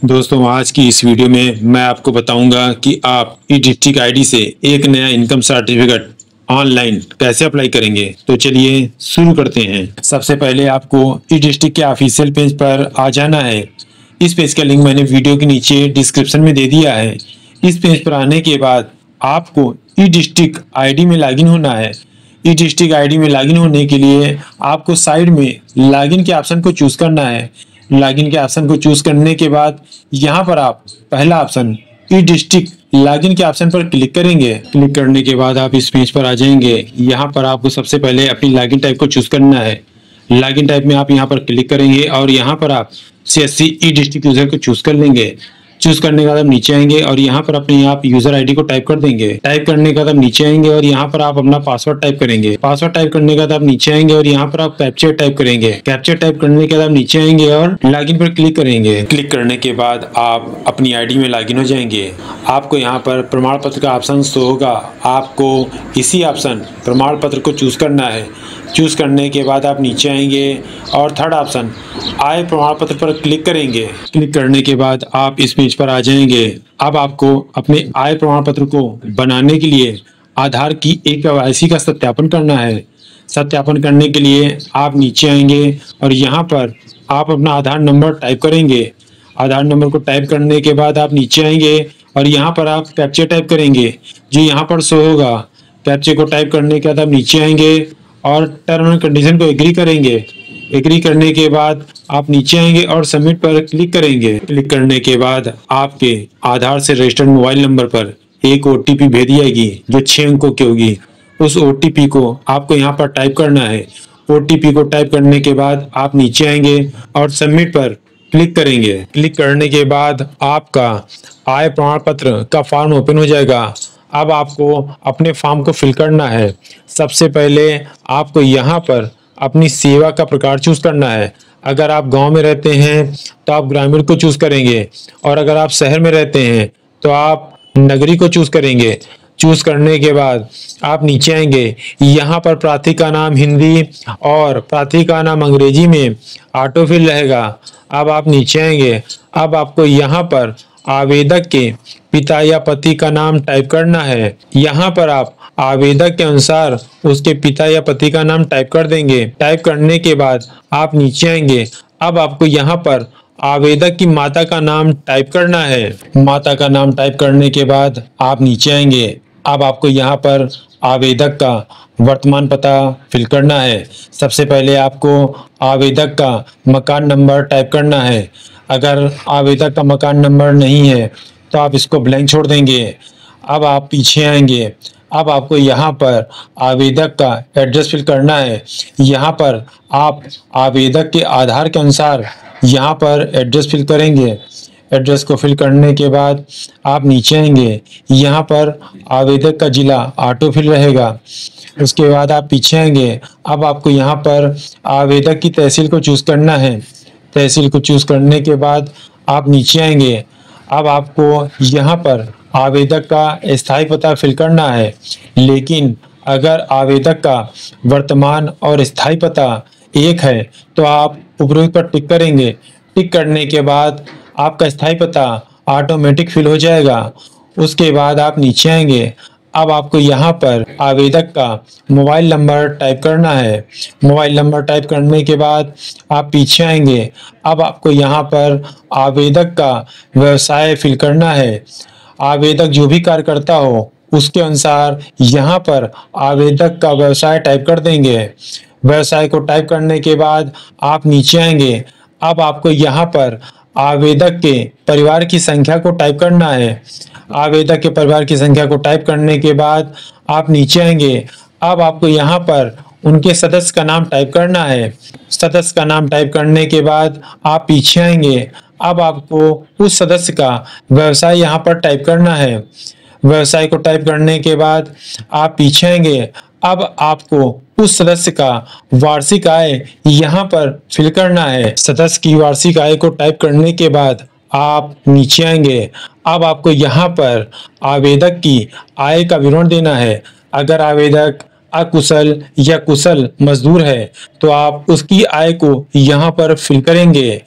दोस्तों, आज की इस वीडियो में मैं आपको बताऊंगा कि आप ई डिस्ट्रिक्ट आईडी से एक नया इनकम सर्टिफिकेट ऑनलाइन कैसे अप्लाई करेंगे। तो चलिए शुरू करते हैं। सबसे पहले आपको ई डिस्ट्रिक्ट के ऑफिशियल पेज पर आ जाना है। इस पेज का लिंक मैंने वीडियो के नीचे डिस्क्रिप्शन में दे दिया है। इस पेज पर आने के बाद आपको ई डिस्ट्रिक्ट आईडी में लॉगिन होना है। ई डिस्ट्रिक्ट आईडी में लॉगिन होने के लिए आपको साइड में लॉगिन के ऑप्शन को चूज करना है। लॉगिन के ऑप्शन को चूज करने के बाद यहाँ पर आप पहला ऑप्शन ई डिस्ट्रिक्ट लॉगिन के ऑप्शन पर क्लिक करेंगे। क्लिक करने के बाद आप इस पेज पर आ जाएंगे। यहाँ पर आपको सबसे पहले अपनी लॉगिन टाइप को चूज करना है। लॉगिन टाइप में आप यहाँ पर क्लिक करेंगे और यहाँ पर आप CSC ई डिस्ट्रिक्ट यूजर को चूज कर लेंगे। चूज करने के बाद आप नीचे आएंगे और यहाँ पर अपने आप यूजर आईडी को टाइप कर देंगे। टाइप करने के बाद आप नीचे आएंगे और यहाँ पर आप अपना पासवर्ड टाइप करेंगे। पासवर्ड टाइप करने के बाद आप नीचे आएंगे और यहाँ पर आप कैप्चर टाइप करेंगे। कैप्चर टाइप करने के बाद आप नीचे आएंगे और लॉगिन पर क्लिक करेंगे। क्लिक करने के बाद आप अपनी आईडी में लॉगिन हो जाएंगे। आपको यहाँ पर प्रमाण पत्र का ऑप्शन शो होगा। आपको इसी ऑप्शन प्रमाण पत्र को चूज करना है। चूज करने के बाद आप नीचे आएंगे और थर्ड ऑप्शन आय प्रमाण पत्र पर क्लिक करेंगे। क्लिक करने के बाद आप इस पेज पर आ जाएंगे। अब आपको अपने आय प्रमाण पत्र को बनाने के लिए आधार की KYC का सत्यापन करना है। सत्यापन करने के लिए आप नीचे आएंगे और यहाँ पर आप अपना आधार नंबर टाइप करेंगे। आधार नंबर को टाइप करने के बाद आप नीचे आएंगे और यहाँ पर आप कैप्चा टाइप करेंगे जो यहाँ पर शो होगा। कैप्चे को टाइप करने के बाद आप नीचे आएंगे और टर्म एंड कंडीशन को एग्री करेंगे। एग्री करने के बाद आप नीचे आएंगे और सबमिट पर क्लिक करेंगे। क्लिक करने के बाद आपके आधार से रजिस्टर्ड मोबाइल नंबर पर एक OTP भेजी जाएगी जो 6 अंकों की होगी। उस OTP को आपको यहाँ पर टाइप करना है। OTP को टाइप करने के बाद आप नीचे आएंगे और सबमिट पर क्लिक करेंगे। क्लिक करने के बाद आपका आय प्रमाण पत्र का फॉर्म ओपन हो जाएगा। अब आपको अपने फॉर्म को फिल करना है। सबसे पहले आपको यहाँ पर अपनी सेवा का प्रकार चूज करना है। अगर आप गांव में रहते हैं तो आप ग्रामीण को चूज करेंगे और अगर आप शहर में रहते हैं तो आप नगरी को चूज करेंगे। चूज करने के बाद आप नीचे आएंगे। यहाँ पर प्रार्थी का नाम हिंदी और प्रार्थी का नाम अंग्रेजी में ऑटो फिल रहेगा। अब आप नीचे आएंगे। अब आपको यहाँ पर आवेदक के पिता या पति का नाम टाइप करना है। यहाँ पर आप आवेदक के अनुसार उसके पिता या पति का नाम टाइप कर देंगे। टाइप करने के बाद आप नीचे आएंगे। अब आपको यहाँ पर आवेदक की माता का नाम टाइप करना है। माता का नाम टाइप करने के बाद आप नीचे आएंगे। अब आपको यहाँ पर आवेदक का वर्तमान पता फिल करना है। सबसे पहले आपको आवेदक का मकान नंबर टाइप करना है। अगर आवेदक का मकान नंबर नहीं है तो आप इसको ब्लैंक छोड़ देंगे। अब आप पीछे आएंगे। अब आपको यहाँ पर आवेदक का एड्रेस फिल करना है। यहाँ पर आप आवेदक के आधार के अनुसार यहाँ पर एड्रेस फिल करेंगे। एड्रेस को फिल करने के बाद आप नीचे आएंगे। यहाँ पर आवेदक का जिला ऑटो फिल रहेगा। उसके बाद आप पीछे आएंगे। अब आपको यहाँ पर आवेदक की तहसील को चूज करना है। तहसील को चूज करने के बाद आप नीचे आएंगे। अब आपको यहाँ पर आवेदक का स्थायी पता फिल करना है। लेकिन अगर आवेदक का वर्तमान और स्थायी पता एक है तो आप उपरोक्त पर टिक करेंगे। टिक करने के बाद आपका स्थायी पता ऑटोमेटिक फिल हो जाएगा। उसके बाद आप नीचे आएंगे। अब आपको यहाँ पर आवेदक का मोबाइल नंबर टाइप करना है। मोबाइल नंबर टाइप करने के बाद आप पीछे आएंगे। अब आपको यहाँ पर आवेदक का व्यवसाय फिल करना है। आवेदक जो भी कार्य करता हो उसके अनुसार यहाँ पर आवेदक का व्यवसाय टाइप कर देंगे। व्यवसाय को टाइप करने के बाद आप नीचे आएंगे। अब आपको यहाँ पर आवेदक के परिवार की संख्या को टाइप करना है। आवेदक के परिवार की संख्या को टाइप करने के बाद आप नीचे आएंगे। अब आपको यहाँ पर उनके सदस्य का नाम टाइप करना है। सदस्य का नाम टाइप करने के बाद आप पीछे आएंगे। अब आपको उस सदस्य का व्यवसाय यहाँ पर टाइप करना है। व्यवसाय को टाइप करने के बाद आप पीछे आएंगे। अब आपको उस सदस्य का वार्षिक आय यहाँ पर फिल करना है। सदस्य की वार्षिक आय को टाइप करने के बाद आप नीचे आएंगे। अब आपको यहाँ पर आवेदक की आय का विवरण देना है। अगर आवेदक अकुशल या कुशल मजदूर है तो आप उसकी आय को यहाँ पर फिल करेंगे।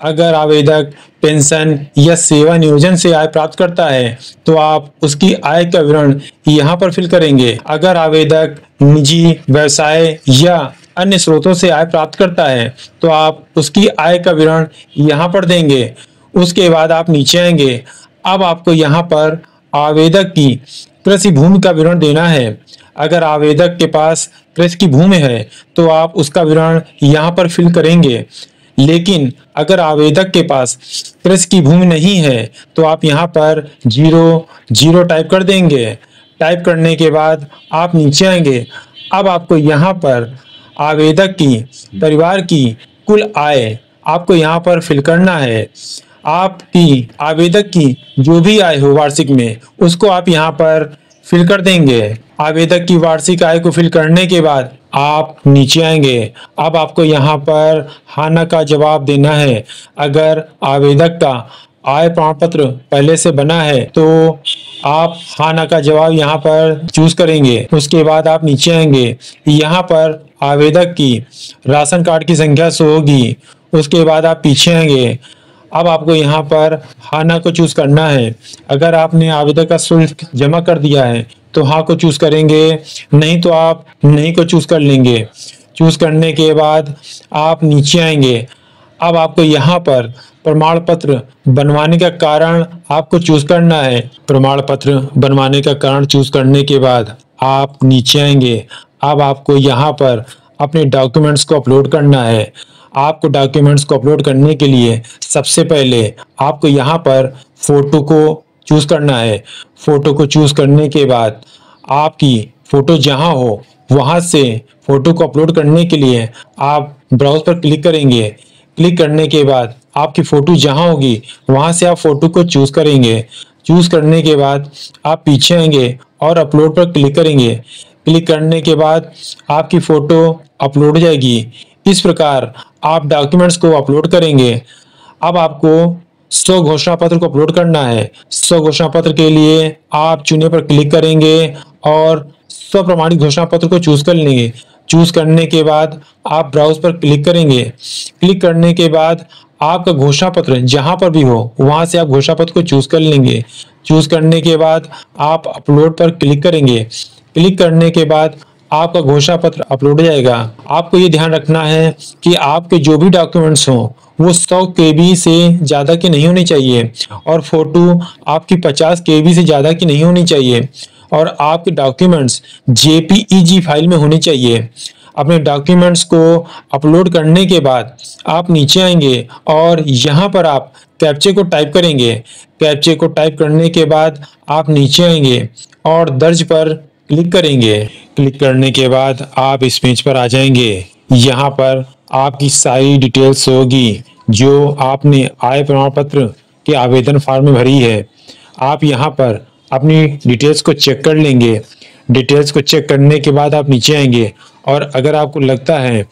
अगर आवेदक पेंशन या सेवा नियोजन से आय प्राप्त करता है तो आप उसकी आय का विवरण यहाँ पर फिल करेंगे। अगर आवेदक निजी व्यवसाय या अन्य स्रोतों से आय प्राप्त करता है तो आप उसकी आय का विवरण यहाँ पर देंगे। उसके बाद आप नीचे आएंगे। अब आपको यहाँ पर आवेदक की कृषि भूमि का विवरण देना है। अगर आवेदक के पास कृषि की भूमि है तो आप उसका विवरण यहाँ पर फिल करेंगे। लेकिन अगर आवेदक के पास कृषि की भूमि नहीं है तो आप यहाँ पर 0 टाइप कर देंगे। टाइप करने के बाद आप नीचे आएंगे। अब आपको यहाँ पर आवेदक की परिवार की कुल आय आपको यहाँ पर फिल करना है। आपकी आवेदक की जो भी आय हो वार्षिक में उसको आप यहाँ पर फिल कर देंगे। आवेदक की वार्षिक आय को फिल करने के बाद आप नीचे आएंगे। अब आपको यहाँ पर हाँ ना का जवाब देना है। अगर आवेदक का आय प्रमाण पत्र पहले से बना है तो आप हाँ ना का जवाब यहाँ पर चूज करेंगे। उसके बाद आप नीचे आएंगे। यहाँ पर आवेदक की राशन कार्ड की संख्या शो होगी। उसके बाद आप पीछे आएंगे। अब आपको यहाँ पर हाँ ना को चूज करना है। अगर आपने आवेदक का शुल्क जमा कर दिया है तो हाँ को चूज करेंगे, नहीं तो आप नहीं को चूज कर लेंगे। चूज करने के बाद आप नीचे आएंगे। अब आपको यहाँ पर प्रमाण पत्र बनवाने का कारण आपको चूज करना है। प्रमाण पत्र बनवाने का कारण चूज करने के बाद आप नीचे आएंगे। अब आपको यहाँ पर अपने डॉक्यूमेंट्स को अपलोड करना है। आपको डॉक्यूमेंट्स को अपलोड करने के लिए सबसे पहले आपको यहाँ पर फोटो को चूज करना है। फोटो को चूज करने के बाद आपकी फोटो जहाँ हो वहाँ से फोटो को अपलोड करने के लिए आप ब्राउज पर क्लिक करेंगे। क्लिक करने के बाद आपकी फोटो जहाँ होगी वहाँ से आप फोटो को चूज करेंगे। चूज करने के बाद आप पीछे आएंगे और अपलोड पर क्लिक करेंगे। क्लिक करने के बाद आपकी फोटो अपलोड हो जाएगी। इस प्रकार आप डॉक्यूमेंट्स को अपलोड करेंगे। अब आपको स्व घोषणा पत्र को अपलोड करना है। स्व घोषणा पत्र के लिए आप चुने पर क्लिक करेंगे और स्व प्रमाणित घोषणा पत्र को चूज कर लेंगे। चूज करने के बाद आप ब्राउज पर क्लिक करेंगे। क्लिक करने के बाद आपका घोषणा पत्र जहां पर भी हो वहां से आप घोषणा पत्र को चूज कर लेंगे। चूज करने के बाद आप अपलोड पर क्लिक करेंगे। क्लिक करने के बाद आपका घोषणा पत्र अपलोड हो जाएगा। आपको ये ध्यान रखना है कि आपके जो भी डॉक्यूमेंट्स हों वो 100 KB से ज़्यादा की नहीं होनी चाहिए और फोटो आपकी 50 KB से ज़्यादा की नहीं होनी चाहिए और आपके डॉक्यूमेंट्स JPEG फाइल में होने चाहिए। अपने डॉक्यूमेंट्स को अपलोड करने के बाद आप नीचे आएंगे और यहाँ पर आप कैप्चे को टाइप करेंगे। कैप्चे को टाइप करने के बाद आप नीचे आएंगे और दर्ज पर क्लिक करेंगे। क्लिक करने के बाद आप इस पेज पर आ जाएंगे। यहाँ पर आपकी सारी डिटेल्स होगी जो आपने आय प्रमाण पत्र के आवेदन फॉर्म में भरी है। आप यहाँ पर अपनी डिटेल्स को चेक कर लेंगे। डिटेल्स को चेक करने के बाद आप नीचे आएंगे और अगर आपको लगता है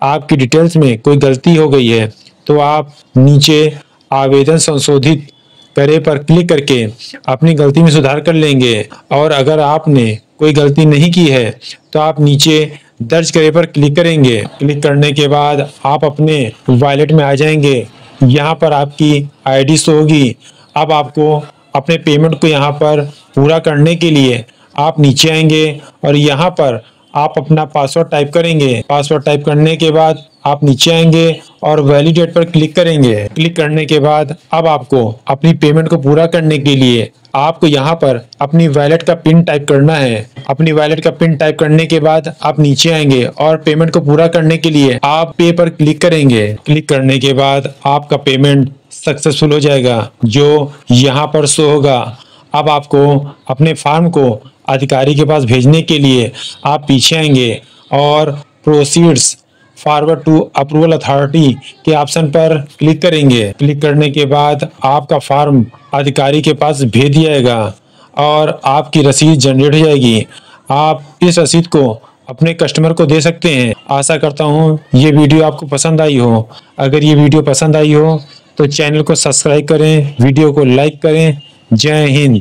आपकी डिटेल्स में कोई गलती हो गई है तो आप नीचे आवेदन संशोधित करे पर क्लिक करके अपनी गलती में सुधार कर लेंगे। और अगर आपने कोई गलती नहीं की है तो आप नीचे दर्ज करे पर क्लिक करेंगे। क्लिक करने के बाद आप अपने वॉलेट में आ जाएंगे। यहाँ पर आपकी ID शो होगी। अब आपको अपने पेमेंट को यहाँ पर पूरा करने के लिए आप नीचे आएंगे और यहाँ पर आप अपना पासवर्ड टाइप करेंगे। पासवर्ड टाइप करने के बाद आप नीचे आएंगे और वैलिडेट पर क्लिक करेंगे। क्लिक करने के बाद अब आपको अपनी पेमेंट को पूरा करने के लिए आपको यहाँ पर अपनी वॉलेट का पिन टाइप करना है। अपनी वॉलेट का पिन टाइप करने के बाद आप नीचे आएंगे और पेमेंट को पूरा करने के लिए आप पे पर क्लिक करेंगे। क्लिक करने के बाद आपका पेमेंट सक्सेसफुल हो जाएगा जो यहाँ पर शो होगा। अब आपको अपने फॉर्म को अधिकारी के पास भेजने के लिए आप पीछे आएंगे और proceeds forward to approval authority के ऑप्शन पर क्लिक करेंगे। क्लिक करने के बाद आपका फॉर्म अधिकारी के पास भेज दिया जाएगा और आपकी रसीद जनरेट हो जाएगी। आप इस रसीद को अपने कस्टमर को दे सकते हैं। आशा करता हूँ ये वीडियो आपको पसंद आई हो। अगर ये वीडियो पसंद आई हो तो चैनल को सब्सक्राइब करें, वीडियो को लाइक करें। जय हिंद।